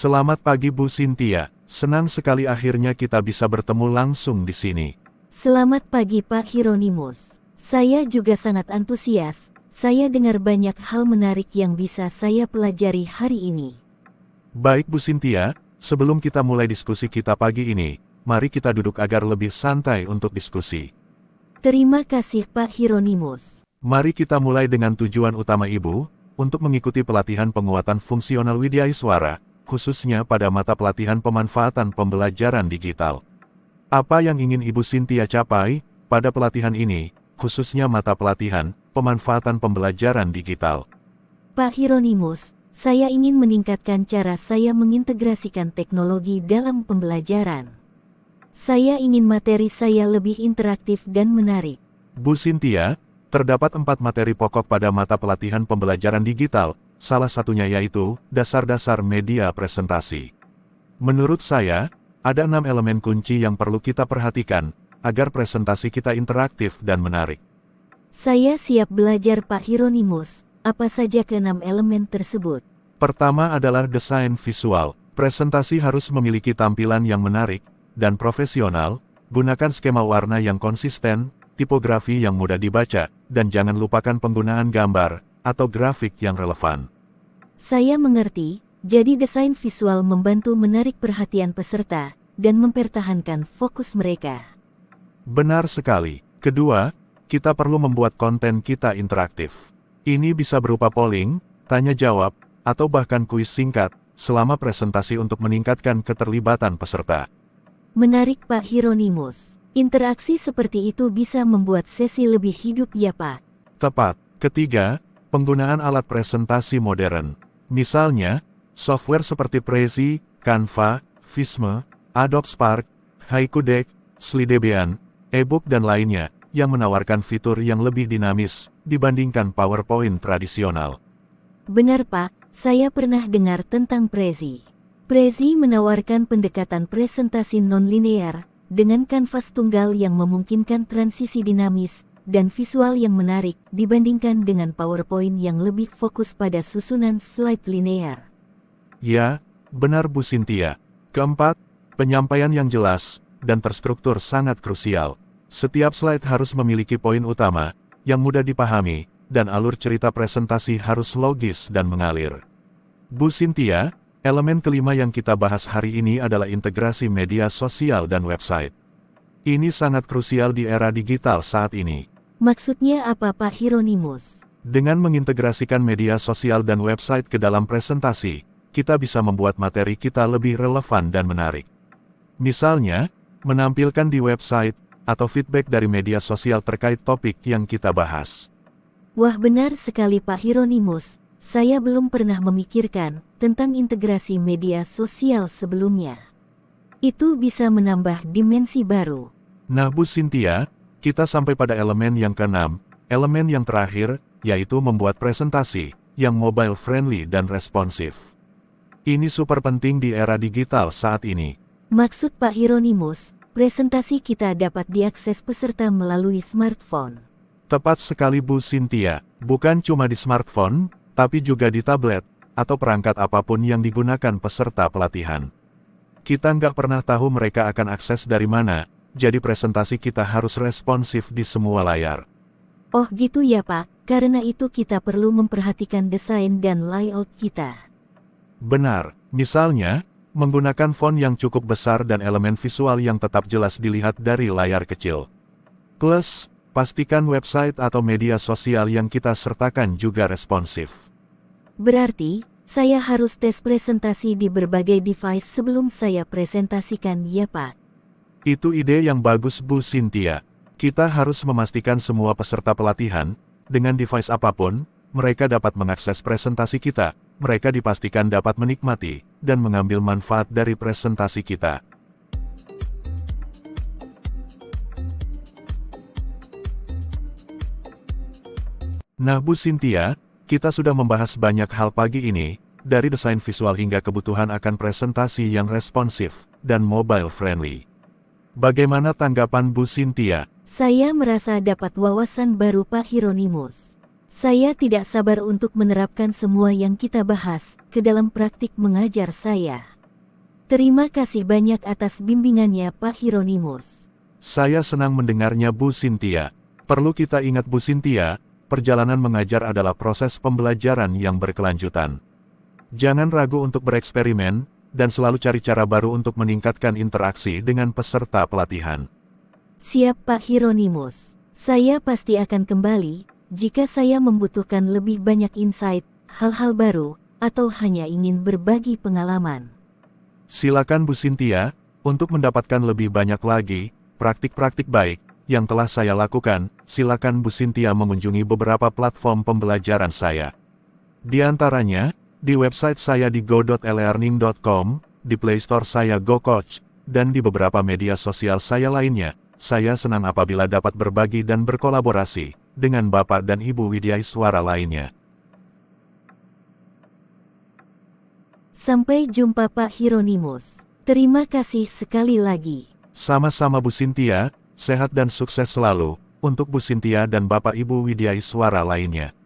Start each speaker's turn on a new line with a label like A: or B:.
A: Selamat pagi Bu Cynthia, senang sekali akhirnya kita bisa bertemu langsung di sini.
B: Selamat pagi Pak Hieronymus. Saya juga sangat antusias. Saya dengar banyak hal menarik yang bisa saya pelajari hari ini.
A: Baik Bu Cynthia, sebelum kita mulai diskusi kita pagi ini, mari kita duduk agar lebih santai untuk diskusi.
B: Terima kasih Pak Hieronymus.
A: Mari kita mulai dengan tujuan utama Ibu, untuk mengikuti pelatihan penguatan fungsional Widyaiswara, khususnya pada mata pelatihan pemanfaatan pembelajaran digital. Apa yang ingin Ibu Cynthia capai pada pelatihan ini, khususnya mata pelatihan pemanfaatan pembelajaran digital?
B: Pak Hieronymus, saya ingin meningkatkan cara saya mengintegrasikan teknologi dalam pembelajaran. Saya ingin materi saya lebih interaktif dan menarik.
A: Bu Cynthia, terdapat 4 materi pokok pada mata pelatihan pembelajaran digital, salah satunya yaitu dasar-dasar media presentasi. Menurut saya, ada 6 elemen kunci yang perlu kita perhatikan, agar presentasi kita interaktif dan menarik.
B: Saya siap belajar Pak Hieronymus. Apa saja ke-6 elemen tersebut?
A: Pertama adalah desain visual. Presentasi harus memiliki tampilan yang menarik dan profesional, gunakan skema warna yang konsisten, tipografi yang mudah dibaca, dan jangan lupakan penggunaan gambar atau grafik yang relevan.
B: Saya mengerti, jadi desain visual membantu menarik perhatian peserta dan mempertahankan fokus mereka.
A: Benar sekali. Kedua, kita perlu membuat konten kita interaktif. Ini bisa berupa polling, tanya jawab, atau bahkan kuis singkat, selama presentasi untuk meningkatkan keterlibatan peserta.
B: Menarik Pak Hieronymus. Interaksi seperti itu bisa membuat sesi lebih hidup ya Pak.
A: Tepat. Ketiga, penggunaan alat presentasi modern. Misalnya, software seperti Prezi, Canva, Visme, Adobe Spark, Haiku Deck, Slidebean, e-book dan lainnya, yang menawarkan fitur yang lebih dinamis dibandingkan PowerPoint tradisional.
B: Benar Pak, saya pernah dengar tentang Prezi. Prezi menawarkan pendekatan presentasi non-linear, dengan kanvas tunggal yang memungkinkan transisi dinamis, dan visual yang menarik dibandingkan dengan PowerPoint yang lebih fokus pada susunan slide linear.
A: Ya, benar Bu Cynthia. Keempat, penyampaian yang jelas dan terstruktur sangat krusial. Setiap slide harus memiliki poin utama, yang mudah dipahami, dan alur cerita presentasi harus logis dan mengalir. Bu Cynthia, elemen kelima yang kita bahas hari ini adalah integrasi media sosial dan website. Ini sangat krusial di era digital saat ini.
B: Maksudnya apa Pak Hieronymus?
A: Dengan mengintegrasikan media sosial dan website ke dalam presentasi, kita bisa membuat materi kita lebih relevan dan menarik. Misalnya, menampilkan di website, atau feedback dari media sosial terkait topik yang kita bahas.
B: Wah benar sekali Pak Hieronymus, saya belum pernah memikirkan tentang integrasi media sosial sebelumnya. Itu bisa menambah dimensi baru.
A: Nah Bu Cynthia, kita sampai pada elemen yang ke-6, elemen yang terakhir, yaitu membuat presentasi yang mobile friendly dan responsif. Ini super penting di era digital saat ini.
B: Maksud Pak Hieronymus, presentasi kita dapat diakses peserta melalui smartphone.
A: Tepat sekali Bu Cynthia, bukan cuma di smartphone, tapi juga di tablet, atau perangkat apapun yang digunakan peserta pelatihan. Kita nggak pernah tahu mereka akan akses dari mana, jadi presentasi kita harus responsif di semua layar.
B: Oh gitu ya Pak, karena itu kita perlu memperhatikan desain dan layout kita.
A: Benar, misalnya, menggunakan font yang cukup besar dan elemen visual yang tetap jelas dilihat dari layar kecil. Plus, pastikan website atau media sosial yang kita sertakan juga responsif.
B: Berarti, saya harus tes presentasi di berbagai device sebelum saya presentasikan ya Pak.
A: Itu ide yang bagus Bu Cynthia. Kita harus memastikan semua peserta pelatihan, dengan device apapun, mereka dapat mengakses presentasi kita, mereka dipastikan dapat menikmati, dan mengambil manfaat dari presentasi kita. Nah Bu Cynthia, kita sudah membahas banyak hal pagi ini, dari desain visual hingga kebutuhan akan presentasi yang responsif, dan mobile friendly. Bagaimana tanggapan Bu Cynthia?
B: Saya merasa dapat wawasan baru Pak Hieronymus. Saya tidak sabar untuk menerapkan semua yang kita bahas ke dalam praktik mengajar saya. Terima kasih banyak atas bimbingannya Pak Hieronymus.
A: Saya senang mendengarnya Bu Cynthia. Perlu kita ingat Bu Cynthia, perjalanan mengajar adalah proses pembelajaran yang berkelanjutan. Jangan ragu untuk bereksperimen, dan selalu cari cara baru untuk meningkatkan interaksi dengan peserta pelatihan.
B: Siap Pak Hieronymus. Saya pasti akan kembali, jika saya membutuhkan lebih banyak insight, hal-hal baru, atau hanya ingin berbagi pengalaman.
A: Silakan Bu Cynthia, untuk mendapatkan lebih banyak lagi praktik-praktik baik yang telah saya lakukan, silakan Bu Cynthia mengunjungi beberapa platform pembelajaran saya. Di antaranya, di website saya di go.elearning.com, di Play Store saya GoCoach, dan di beberapa media sosial saya lainnya. Saya senang apabila dapat berbagi dan berkolaborasi dengan Bapak dan Ibu Widyaswara lainnya.
B: Sampai jumpa Pak Hieronymus. Terima kasih sekali lagi.
A: Sama-sama Bu Cynthia, sehat dan sukses selalu, untuk Bu Cynthia dan Bapak Ibu Widyaswara lainnya.